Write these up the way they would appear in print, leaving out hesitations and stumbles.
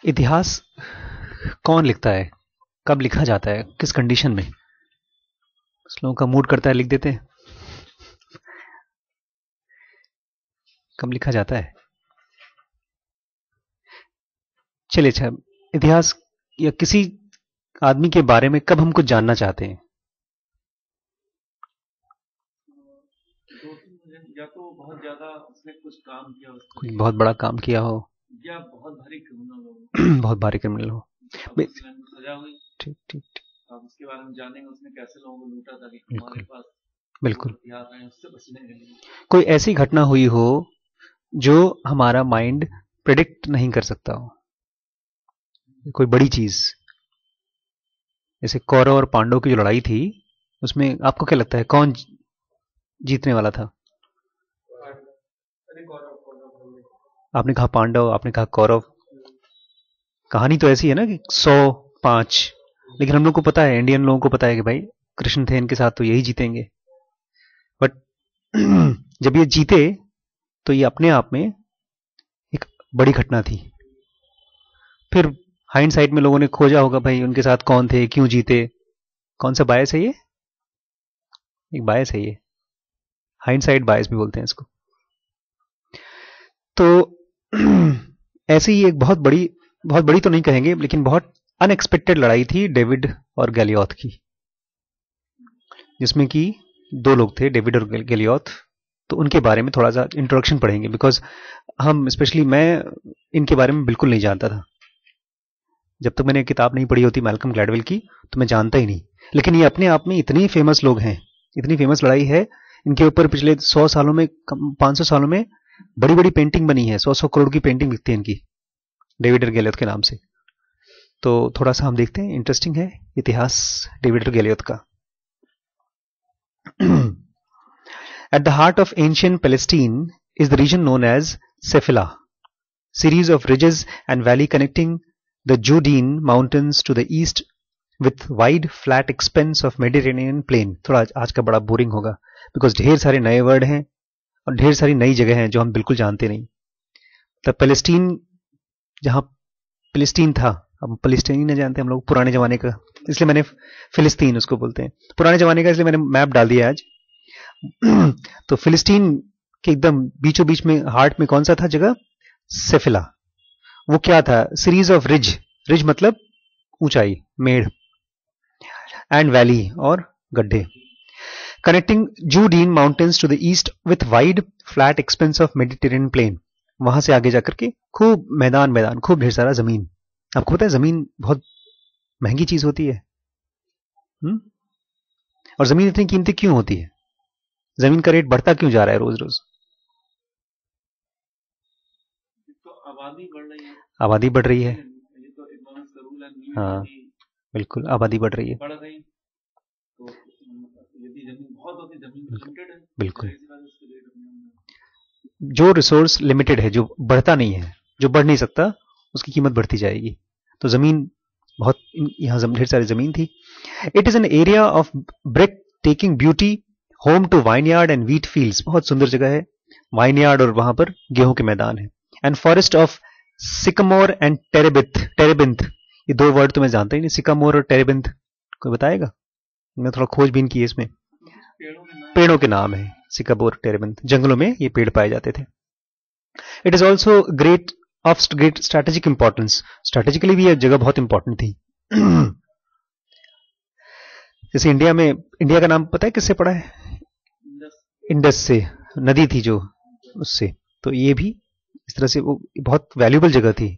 इतिहास कौन लिखता है, कब लिखा जाता है, किस कंडीशन में? उस लोगों का मूड करता है लिख देते हैं। कब लिखा जाता है? चलिए अच्छा, इतिहास या किसी आदमी के बारे में कब हम कुछ जानना चाहते हैं? या तो बहुत ज्यादा उसने कुछ काम किया, कोई बहुत बड़ा काम किया हो, या बहुत भारी क्रिमिनल हो, बहुत भारी क्रिमिनल हो। सजा हुई, ठीक ठीक ठीक, अब उसके बारे में जानेंगे उसने कैसे लोगों को लूटा ताकि हमारे बिल्कुल पास बिल्कुल। हथियार हैं उससे बचने के लिए। कोई ऐसी घटना हुई हो जो हमारा माइंड प्रिडिक्ट नहीं कर सकता हो, कोई बड़ी चीज, जैसे कौरव और पांडव की जो लड़ाई थी, उसमें आपको क्या लगता है कौन जीतने वाला था? आपने कहा पांडव, आपने कहा कौरव। कहानी तो ऐसी है ना कि 100-5, लेकिन हम लोग को पता है, इंडियन लोगों को पता है कि भाई कृष्ण थे इनके साथ तो यही जीतेंगे। बट जब ये जीते तो ये अपने आप में एक बड़ी घटना थी। फिर हाइंडसाइट में लोगों ने खोजा होगा भाई उनके साथ कौन थे, क्यों जीते, कौन सा बायस है ये? एक बायस है ये, हाइंडसाइट बायस भी बोलते हैं इसको। तो ऐसी ही एक बहुत बड़ी तो नहीं कहेंगे, लेकिन बहुत अनएक्सपेक्टेड लड़ाई थी डेविड और गैलियोथ की, जिसमें कि दो लोग थे, डेविड और गैलियोथ। तो उनके बारे में थोड़ा सा इंट्रोडक्शन पढ़ेंगे, बिकॉज हम स्पेशली मैं इनके बारे में बिल्कुल नहीं जानता था। जब तक मैंने किताब नहीं पढ़ी होती मैल्कम ग्लैडवेल की तो मैं जानता ही नहीं। लेकिन ये अपने आप में इतनी फेमस लोग हैं, इतनी फेमस लड़ाई है इनके ऊपर। पिछले 100 सालों में, 500 सालों में बड़ी बड़ी पेंटिंग बनी है, 100-100 करोड़ की पेंटिंग बिकती है इनकी, डेविड और गैलियोथ के नाम से। तो थोड़ा सा हम देखते हैं, इंटरेस्टिंग है इतिहास डेविड और गैलियोथ का। At the heart of ancient Palestine is the region known as Cephala, series of ridges and valley connecting the Judean mountains to the east with wide flat expanse of Mediterranean plain. थोड़ा आज का बड़ा boring होगा, because ढेर सारे नए word हैं और ढेर सारी नई जगह हैं जो हम बिल्कुल जानते नहीं। तो पैलेस्टीन, जहां फिलिस्तीन था, अब फिलिस्तीन ही नहीं जानते हम लोग पुराने जमाने का, इसलिए मैंने फिलिस्तीन उसको बोलते हैं पुराने जमाने का, इसलिए मैंने मैप डाल दिया आज। तो फिलिस्तीन के एकदम बीचों बीच में, हार्ट में कौन सा था जगह? सेफिला। वो क्या था? सीरीज ऑफ रिज मतलब ऊंचाई, मेड़, एंड वैली और गड्ढे, connecting Judean mountains to the east with wide flat expanse of Mediterranean plain. वहां से आगे जाकर के खूब मैदान, खूब ढेर सारा जमीन। आपको पता है जमीन बहुत महंगी चीज होती है, और जमीन इतनी कीमती क्यों होती है? जमीन का रेट बढ़ता क्यों जा रहा है रोज रोज? तो आबादी बढ़ रही है, आबादी बढ़ रही है। ये तो इकोनॉमिक्स का रूल है। हाँ बिल्कुल, आबादी बढ़ रही है, बढ़ रही, तो यदि जमीन बहुत होती, जमीन लिमिटेड है, बिल्कुल। जो रिसोर्स लिमिटेड है, जो बढ़ता नहीं है, जो बढ़ नहीं सकता, उसकी कीमत बढ़ती जाएगी। तो जमीन बहुत, यहां ढेर सारी जमीन थी। It is an area of break taking beauty, home to vineyard and wheat fields. बहुत सुंदर जगह है, वाइनयार्ड और वहां पर गेहूं के मैदान है। And forest of sycamore and terebinth. ये दो वर्ड तो मैं जानता ही नहीं, सिकमोर और टेरेबिंथ। कोई बताएगा? मैं थोड़ा खोजबीन की है इसमें। पेड़ों के नाम है सिकमोर, टेरेबिंथ, जंगलों में ये पेड़ पाए जाते थे। It is also great strategic importance. Strategically भी यह जगह बहुत इंपॉर्टेंट थी। जैसे इंडिया का नाम पता है किससे पड़ा है? इंडस से, नदी थी जो, उससे। तो ये भी इस तरह से वो बहुत वैल्यूबल जगह थी,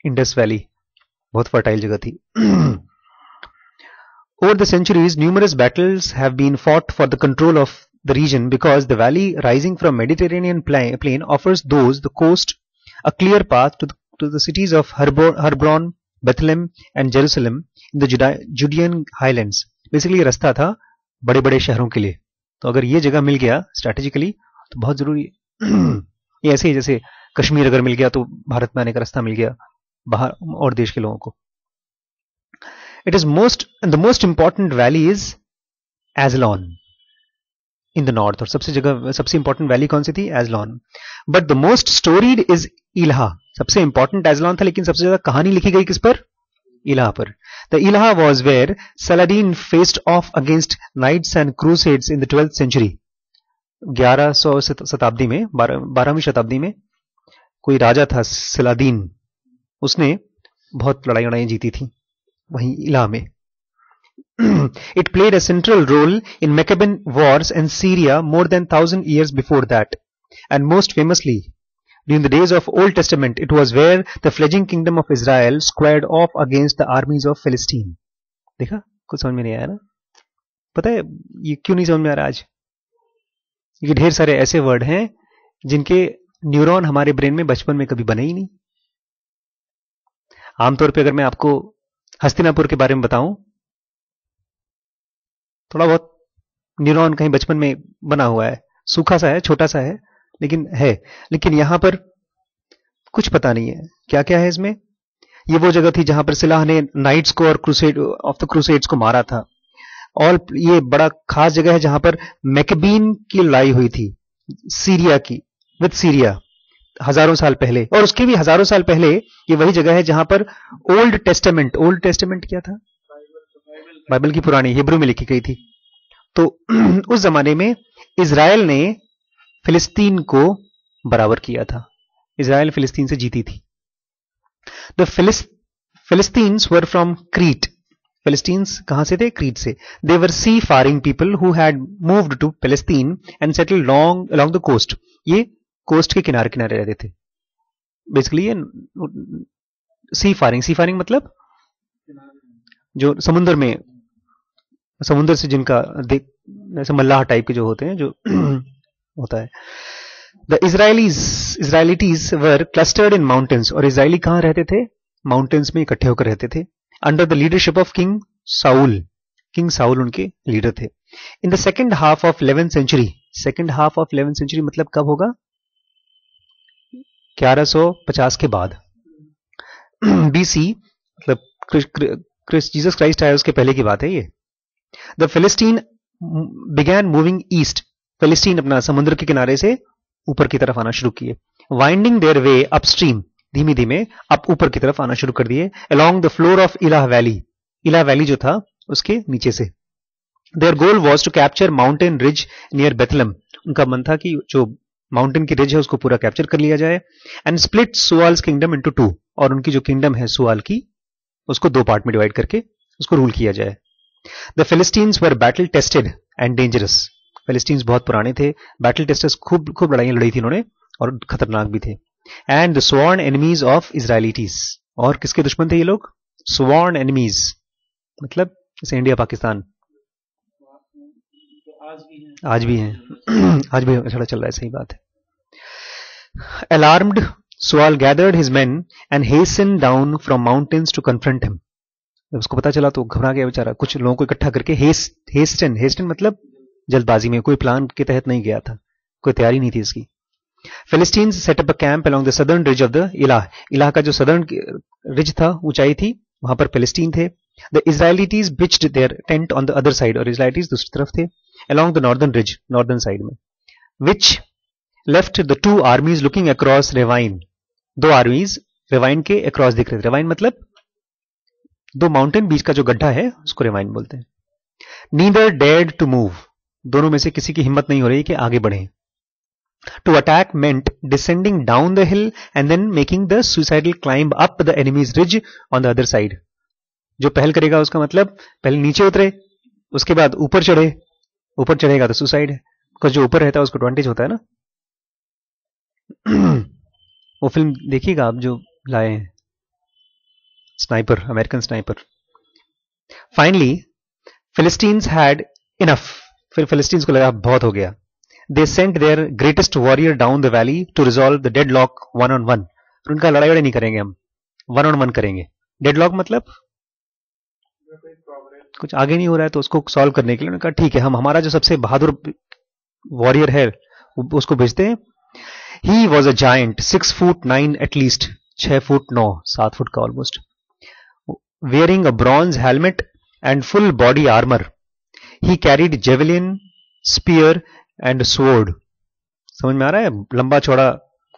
इंडस वैली बहुत फर्टाइल जगह थी। Over the centuries, numerous battles have been fought for the control of the region because the valley rising from Mediterranean plain offers the coast a clear path to the cities of Hebron, Bethlehem and Jerusalem in the Judean highlands. Basically ये रास्ता था बड़े बड़े शहरों के लिए। तो अगर ये जगह मिल गया स्ट्रैटेजिकली तो बहुत जरूरी है। ये ऐसे ही जैसे कश्मीर अगर मिल गया तो भारत में आने का रास्ता मिल गया बाहर और देश के लोगों को। It is the most important valley is Aslan in the north, और सबसे इंपॉर्टेंट वैली कौन सी थी? Aslan. But the most storied is Ilha, सबसे इंपॉर्टेंट एजलान था, लेकिन सबसे ज्यादा कहानी लिखी गई किस पर? इलाहा पर. द इलाहा was where Saladin faced off against knights and crusades in the 12th century. 1100 शताब्दी में, 12वीं शताब्दी में कोई राजा था सलादीन, उसने बहुत लड़ाई जीती थी वहीं इलाहा में. It played a central role in Maccabean wars in Syria more than 1000 years before that, and most famously during the days of Old Testament it was where the fledgling kingdom of Israel squared off against the armies of Philistine. देखा, कुछ समझ में नहीं आया ना? पता है ये क्यों नहीं समझ में आ रहा आज? ये ढेर सारे ऐसे वर्ड हैं जिनके न्यूरॉन हमारे ब्रेन में बचपन में कभी बने ही नहीं. आमतौर पे अगर मैं आपको हस्तिनापुर के बारे में बताऊं, थोड़ा बहुत न्यूरॉन कहीं बचपन में बना हुआ है, सूखा सा है, छोटा सा है, लेकिन है. लेकिन यहां पर कुछ पता नहीं है क्या क्या है इसमें. ये वो जगह थी जहां पर सिलाह ने नाइट्स को और क्रूसेड ऑफ द क्रूसेड्स को मारा था. और ये बड़ा खास जगह है जहां पर मैकबीन की लड़ाई हुई थी सीरिया की, विद सीरिया, हजारों साल पहले. और उसके भी हजारों साल पहले ये वही जगह है जहां पर ओल्ड टेस्टामेंट क्या था? बाइबल की पुरानी हिब्रू में लिखी गई थी. तो उस जमाने में इजराइल ने फिलिस्तीन को बराबर किया था. इजराइल फिलिस्तीन से जीती थी. The फिलिस्तीन्स were from क्रीट. फिलिस्तीन्स कहां से थे? क्रीट से. They were seafaring people who had moved to Palestine and settled along the coast. ये कोस्ट के किनारे किनारे रहते थे. बेसिकली ये सी फारिंग मतलब जो समुद्र में, समुद्र से जिनका ऐसे मल्लाह टाइप के जो होते हैं, जो होता है. The Israelites were clustered in mountains. और इजराइली कहां रहते थे? माउंटेन्स में इकट्ठे होकर रहते थे. Under the leadership of king Saul उनके लीडर थे. In the second half of 11th century. Second half of 11th century मतलब कब होगा? 1150 के बाद, BC, मतलब जीसस क्राइस्ट आया उसके पहले की बात है ये. The Philistine began moving east. Philistine अपना समुद्र के किनारे से ऊपर की तरफ आना शुरू किए. Winding their way upstream. धीमे धीमे अप ऊपर की तरफ आना शुरू कर दिए. Along the floor of Elah valley जो था उसके नीचे से. Their goal was to capture mountain ridge near Bethlehem. उनका मन था कि जो माउंटेन की रिज है उसको पूरा कैप्चर कर लिया जाए. And split Saul's kingdom into 2. और उनकी जो किंगडम है सुआल की, उसको 2 पार्ट में डिवाइड करके उसको रूल किया जाए. The Philistines were battle tested and dangerous. Philistines बहुत पुराने थे, बैटल टेस्टेड, खूब लड़ाइयां लड़ी थी उन्होंने और खतरनाक भी थे. And the sworn enemies of Israelites. और किसके दुश्मन थे ये लोग? स्वॉर्न एनिमीज मतलब जैसे इंडिया पाकिस्तान आज भी हैं. आज भी झगड़ा चल रहा है, सही बात है. Alarmed, Saul gathered his men and hastened down from mountains to confront him. जब उसको पता चला तो घबरा गया बेचारा. कुछ लोगों को इकट्ठा करके हेस्टन मतलब जल्दबाजी में, कोई प्लान के तहत नहीं गया था, कोई तैयारी नहीं थी इसकी. Philistines set up a camp along the southern ridge of the इलाह का जो सदर्न रिज था, ऊंचाई थी, वहां पर फिलिस्तीन थे. The Israelites pitched their tent on the other side. और इजराइलीज दूसरी तरफ थे, along the northern ridge, northern side में. Which left the two armies looking across Ravine. 2 आर्मीज ravine के अक्रॉस दिख रहे थे. रेवाइन मतलब 2 माउंटेन बीच का जो गड्ढा है उसको रेवाइन बोलते हैं. Neither dared to move. दोनों में से किसी की हिम्मत नहीं हो रही कि आगे बढ़े. To attack meant descending down the hill and then making the suicidal climb up the enemy's ridge on the other side. जो पहल करेगा उसका मतलब पहले नीचे उतरे, उसके बाद ऊपर चढ़े. ऊपर चढ़ेगा तो सुसाइड है, बिकॉज जो ऊपर रहता है उसको एडवांटेज होता है ना. वो फिल्म देखिएगा आप जो लाए हैं, sniper, American sniper. Finally Philistines had enough. फिर फिलिस्टीन्स को लगा बहुत हो गया. They sent their greatest warrior down the valley to resolve the deadlock 1-on-1. उनका लड़ाई वड़ाई नहीं करेंगे हम, 1-on-1 करेंगे. डेडलॉक मतलब कुछ आगे नहीं हो रहा है तो उसको सॉल्व करने के लिए उन्होंने कहा ठीक है, हम हमारा जो सबसे बहादुर वॉरियर है उसको भेजते हैं. He was a giant, 6'9" at least, 6'9", 7 foot का almost, wearing a bronze helmet and full body armor. He carried javelin, spear and sword. समझ में आ रहा है? लंबा चौड़ा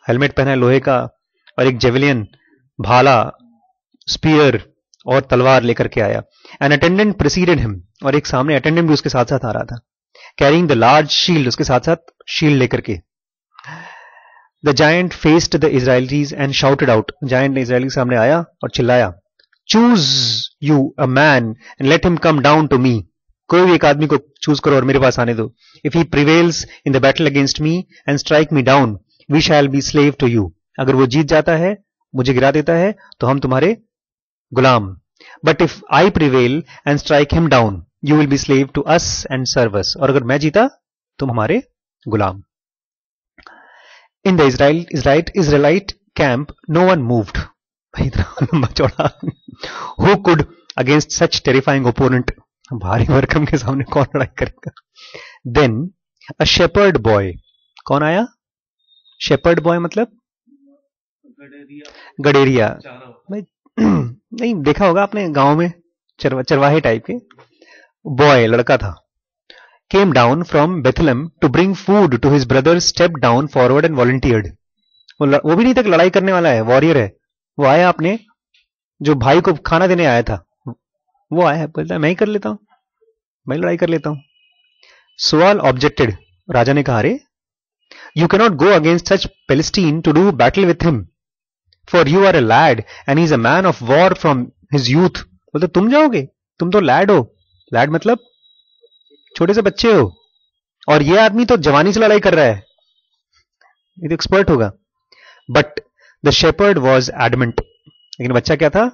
हेलमेट पहना है लोहे का और एक जेवलियन, भाला, स्पीयर और तलवार लेकर के आया. एन अटेंडेंट प्रेसीडेड हिम, और एक सामने अटेंडेंट भी उसके साथ साथ आ रहा था, कैरिंग द लार्ज शील्ड, उसके साथ साथ शील्ड लेकर के. The giant faced the Israelites and shouted out, giant ने इजराइल के सामने आया और चिल्लाया, choose you a man and let him come down to me. कोई भी एक आदमी को चूज करो और मेरे पास आने दो. If he prevails in the battle against me and strike me down, we shall be slave to you. अगर वो जीत जाता है, मुझे गिरा देता है, तो हम तुम्हारे गुलाम. But if I prevail and strike him down, you will be slave to us and serve us. और अगर मैं जीता, तुम हमारे गुलाम. In the Israelite camp, no one moved. लंबा चौड़ा. Who could against such terrifying opponent? भारी भरकम के सामने कौन लड़ाई करेगा? Then a shepherd boy. कौन आया? Shepherd boy मतलब गडेरिया. नहीं देखा होगा आपने गांव में, चरवाहे टाइप के. बॉय, लड़का था. Came down from Bethlehem to bring food to his brother, stepped down forward and volunteered. वो भी नहीं तक लड़ाई करने वाला है, वॉरियर है. वो आया अपने जो भाई को खाना देने आया था, वो आया, बोलता है मैं ही कर लेता हूं, मैं लड़ाई कर लेता हूं. Saul objected. राजा ने कहा, अरे you cannot go against such Philistine to do battle with him, for you are a lad and he is a man of war from his youth. बोलते तुम जाओगे, तुम तो लैड हो. लैड मतलब छोटे से बच्चे हो, और ये आदमी तो जवानी से लड़ाई कर रहा है, ये तो एक्सपर्ट होगा. But the shepherd was adamant. लेकिन बच्चा क्या था?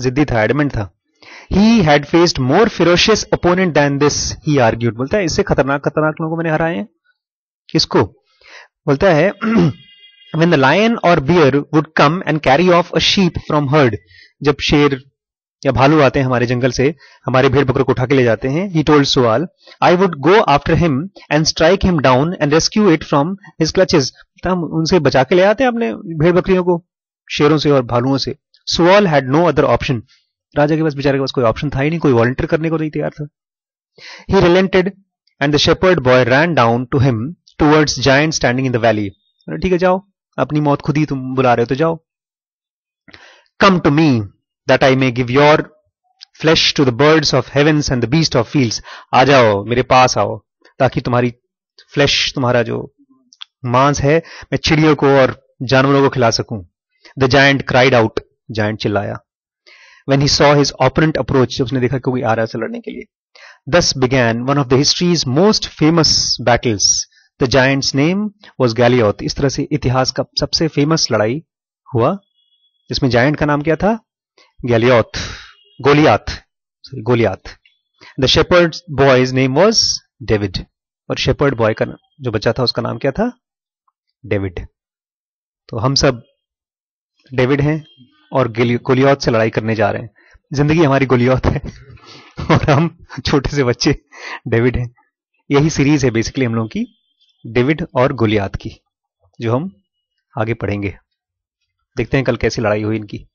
जिद्दी था, एडमेंट था. He had faced more ferocious opponent than this, he argued. बोलता है इससे खतरनाक लोगों को मैंने हराए हैं. किसको? बोलता है when the lion or bear would come and carry off a sheep from herd, जब शेर या भालू आते हैं हमारे जंगल से, हमारे भेड़ बकरों को उठा के ले जाते हैं. He told Saul, I would go after him and strike him down and rescue it from his clutches. हम उनसे बचा के ले आते हैं अपने भेड़ बकरियों को शेरों से और भालुओं से. Saul had no other option. राजा के पास, बेचारे के पास कोई ऑप्शन था ही नहीं, कोई वॉलंटियर करने को नहीं तैयार था. He relented and the shepherd boy ran down to him towards giant standing in the valley. ठीक है जाओ, अपनी मौत खुद ही तुम बुला रहे हो तो जाओ. Come to me that I may give your flesh to the birds of heavens and the beasts of fields. आ जाओ, मेरे पास आओ, ताकि तुम्हारी फ्लैश, तुम्हारा जो मांस है, मैं चिड़ियों को और जानवरों को खिला सकूं. The giant cried out. Giant चिल्लाया. When he saw his opponent approach, जब उसने देखा कि कोई आ रहा है लड़ने के लिए. Thus began one of the history's most famous battles. The giant's name was Goliath. इस तरह से इतिहास का सबसे फेमस लड़ाई हुआ, जिसमें जायंट का नाम क्या था? गोलियात. The shepherd boy's name was David, और शेपर्ड बॉय का जो बच्चा था उसका नाम क्या था? डेविड. तो हम सब डेविड हैं और गोलियात से लड़ाई करने जा रहे हैं. जिंदगी हमारी गोलियात है और हम छोटे से बच्चे डेविड हैं. यही सीरीज है बेसिकली हम लोगों की, डेविड और गोलियात की, जो हम आगे पढ़ेंगे. देखते हैं कल कैसी लड़ाई हुई इनकी.